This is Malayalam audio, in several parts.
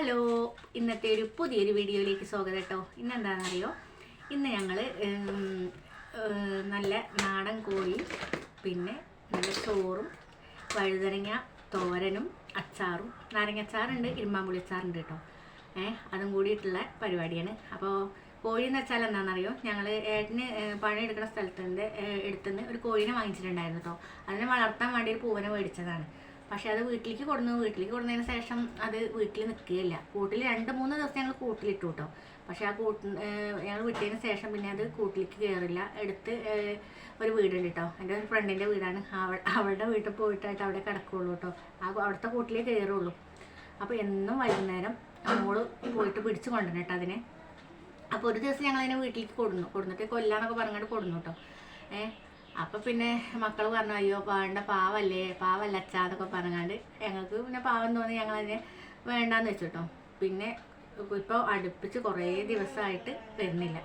ഹലോ, ഇന്നത്തെ ഒരു പുതിയൊരു വീഡിയോയിലേക്ക് സ്വാഗതം കേട്ടോ. ഇന്നെന്താണെന്നറിയോ, ഇന്ന് ഞങ്ങൾ നല്ല നാടൻ കോഴി, പിന്നെ നല്ല ചോറും വഴുതനങ്ങ തോരനും അച്ചാറും, നാരങ്ങച്ചാറുണ്ട്, ഇരുമ്പാമ്പുളി അച്ചാറുണ്ട് കേട്ടോ. അതും കൂടിയിട്ടുള്ള പരിപാടിയാണ്. അപ്പോൾ കോഴി എന്ന് വെച്ചാൽ എന്താണെന്നറിയോ, ഞങ്ങൾ ഏട്ടന് പണിയെടുക്കുന്ന അടുത്തുനിന്ന് ഒരു കോഴീനെ വാങ്ങിച്ചിട്ടുണ്ടായിരുന്നു കേട്ടോ. അതിനെ വളർത്താൻ വേണ്ടി ഒരു പൂവനെ മേടിച്ചതാണ്. പക്ഷെ അത് വീട്ടിലേക്ക് കൊടുന്നതിന് ശേഷം അത് വീട്ടിൽ നിൽക്കുകയില്ല. കൂട്ടിൽ 2-3 ദിവസം ഞങ്ങൾ കൂട്ടിലിട്ടു കേട്ടോ. പക്ഷെ ആ ഞങ്ങൾ വിട്ടതിന് ശേഷം പിന്നെ അത് കൂട്ടിലേക്ക് കയറില്ല. അടുത്ത് ഒരു വീടുണ്ട് കേട്ടോ, എൻ്റെ ഒരു ഫ്രണ്ടിൻ്റെ വീടാണ്. അവളുടെ വീട്ടിൽ പോയിട്ടായിട്ട് അവിടെ കിടക്കുകയുള്ളൂ കേട്ടോ. അവിടുത്തെ കൂട്ടിലേ കയറുള്ളൂ. അപ്പോൾ എന്നും വൈകുന്നേരം മോള് പോയിട്ട് പിടിച്ച് കൊണ്ടുവരണം കേട്ടോ അതിനെ. അപ്പോൾ ഒരു ദിവസം ഞങ്ങളതിനെ വീട്ടിലേക്ക് കൊടുന്നിട്ട് കൊല്ലാന്നൊക്കെ പറഞ്ഞിട്ട് കൊടുന്നു കേട്ടോ. അപ്പോൾ പിന്നെ മക്കൾ പറഞ്ഞു, അയ്യോ പാവല്ല അച്ഛാന്നൊക്കെ പറഞ്ഞാണ്ട് ഞങ്ങൾക്ക് പിന്നെ പാവം തോന്നി ഞങ്ങളതിനെ വേണ്ടാന്ന് വെച്ചു കേട്ടോ. പിന്നെ ഇപ്പോൾ അടുപ്പിച്ച് കുറേ ദിവസമായിട്ട് വരുന്നില്ല.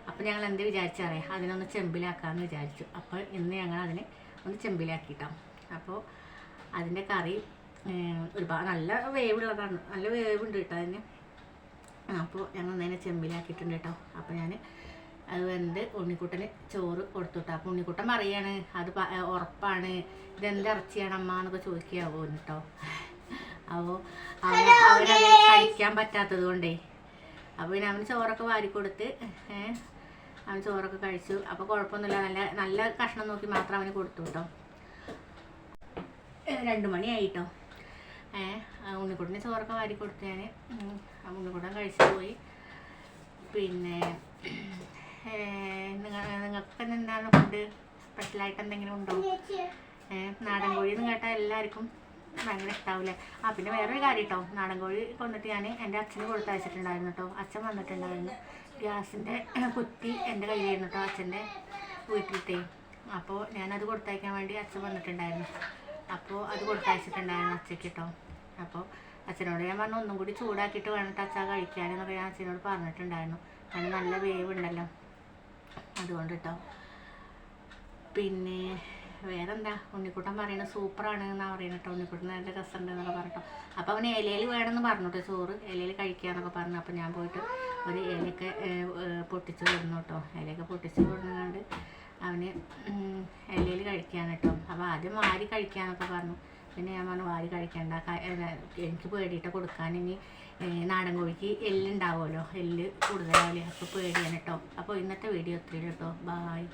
അപ്പോൾ ഞങ്ങൾ എന്ത് വിചാരിച്ചറിയാം, അതിനൊന്ന് ചെമ്പിലാക്കാമെന്ന് വിചാരിച്ചു. അപ്പോൾ ഇന്ന് ഞങ്ങൾ അതിനെ ഒന്ന് ചെമ്പിലാക്കിയിട്ടോ. അപ്പോൾ അതിൻ്റെ കറി ഒരുപാട് നല്ല വേവുള്ളതാണ്, നല്ല വേവുണ്ട് കേട്ടോ അതിന്. അപ്പോൾ ഞങ്ങൾ അതിനെ ചെമ്പിലാക്കിയിട്ടുണ്ട് കേട്ടോ. അപ്പോൾ ഞാൻ അത് വെന്ത് ഉണ്ണിക്കുട്ടന് ചോറ് കൊടുത്തുട്ടോ. അപ്പോൾ ഉണ്ണിക്കുട്ടൻ പറയാണ് അത് ഉറപ്പാണ്, ഇതെന്ത് ഇറച്ചിയാണ് അമ്മ എന്നൊക്കെ ചോദിക്കാവോ കേട്ടോ. അപ്പോൾ അവരത് കഴിക്കാൻ പറ്റാത്തത് കൊണ്ടേ അപ്പോൾ പിന്നെ അവന് ചോറൊക്കെ വാരിക്കൊടുത്ത് അവൻ ചോറൊക്കെ കഴിച്ചു. അപ്പോൾ കുഴപ്പമൊന്നുമില്ല, നല്ല കഷ്ണം നോക്കി മാത്രം അവന് കൊടുത്തു കേട്ടോ. 2 മണിയായിട്ടോ. ഉണ്ണിക്കുട്ടന് ചോറൊക്കെ വാരി കൊടുത്ത് ഞാൻ. ഉണ്ണിക്കുട്ടൻ കഴിച്ചു പോയി. പിന്നെ നിങ്ങൾക്ക് എന്താണ് ഫുഡ് സ്പെഷ്യലായിട്ട് എന്തെങ്കിലും ഉണ്ടോ? നാടൻ കോഴി എന്ന് കേട്ടാൽ എല്ലാവർക്കും ഭയങ്കര ഇഷ്ടാവില്ലേ. പിന്നെ വേറൊരു കാര്യം കേട്ടോ, നാടൻ കോഴി കൊണ്ടിട്ട് ഞാൻ എൻ്റെ അച്ഛന് കൊടുത്തയച്ചിട്ടുണ്ടായിരുന്നു കേട്ടോ. അച്ഛൻ വന്നിട്ടുണ്ടായിരുന്നു. ഗ്യാസിൻ്റെ കുറ്റി എൻ്റെ കയ്യിലായിരുന്നു കേട്ടോ, അച്ഛൻ്റെ വീട്ടിലത്തെ. അപ്പോൾ ഞാനത് കൊടുത്തയക്കാൻ വേണ്ടി അച്ഛൻ വന്നിട്ടുണ്ടായിരുന്നു. അപ്പോൾ അത് കൊടുത്തയച്ചിട്ടുണ്ടായിരുന്നു അച്ഛക്ക് കേട്ടോ. അപ്പോൾ അച്ഛനോട് ഞാൻ പറഞ്ഞു, ഒന്നും കൂടി ചൂടാക്കിയിട്ട് വേണ്ടിട്ട് അച്ഛൻ കഴിക്കാനെന്നൊക്കെ ഞാൻ അച്ഛനോട് പറഞ്ഞിട്ടുണ്ടായിരുന്നു. അതിന് നല്ല വേവുണ്ടല്ലോ, അതുകൊണ്ട് കേട്ടോ. പിന്നെ വേറെന്താ, ഉണ്ണിക്കുട്ടൻ പറയുന്നത് സൂപ്പറാണ് എന്നാണ് പറയുന്നത് കേട്ടോ. ഉണ്ണിക്കുട്ടൻ നല്ല രസമുണ്ട് എന്നൊക്കെ പറഞ്ഞിട്ടോ. അപ്പോൾ അവന് ഇലയിൽ വേണമെന്ന് പറഞ്ഞു കേട്ടോ, ചോറ് ഇലയിൽ കഴിക്കാന്നൊക്കെ പറഞ്ഞു. അപ്പോൾ ഞാൻ പോയിട്ട് ഒരു ഇലയൊക്കെ പൊട്ടിച്ച് കൊടുന്നു കേട്ടോ. ഇലയൊക്കെ പൊട്ടിച്ച് കൊടുക്കുന്നുണ്ട് അവന് ഇലയിൽ കഴിക്കാൻ കേട്ടോ. അപ്പോൾ ആദ്യം വാരി കഴിക്കാന്നൊക്കെ പറഞ്ഞു. പിന്നെ ഞാൻ പറഞ്ഞു വാരി കഴിക്കണ്ട, എനിക്ക് പേടിയിട്ട് കൊടുക്കാൻ. ഇനി നാടൻ കോഴിക്ക് എല്ലുണ്ടാവുമല്ലോ, എല്ല് കൂടുതലാവില്ലേ, അപ്പോൾ പേടിയാണ് കേട്ടോ. അപ്പോൾ ഇന്നത്തെ വീഡിയോ ഒത്തിരി കേട്ടോ. ബായ്.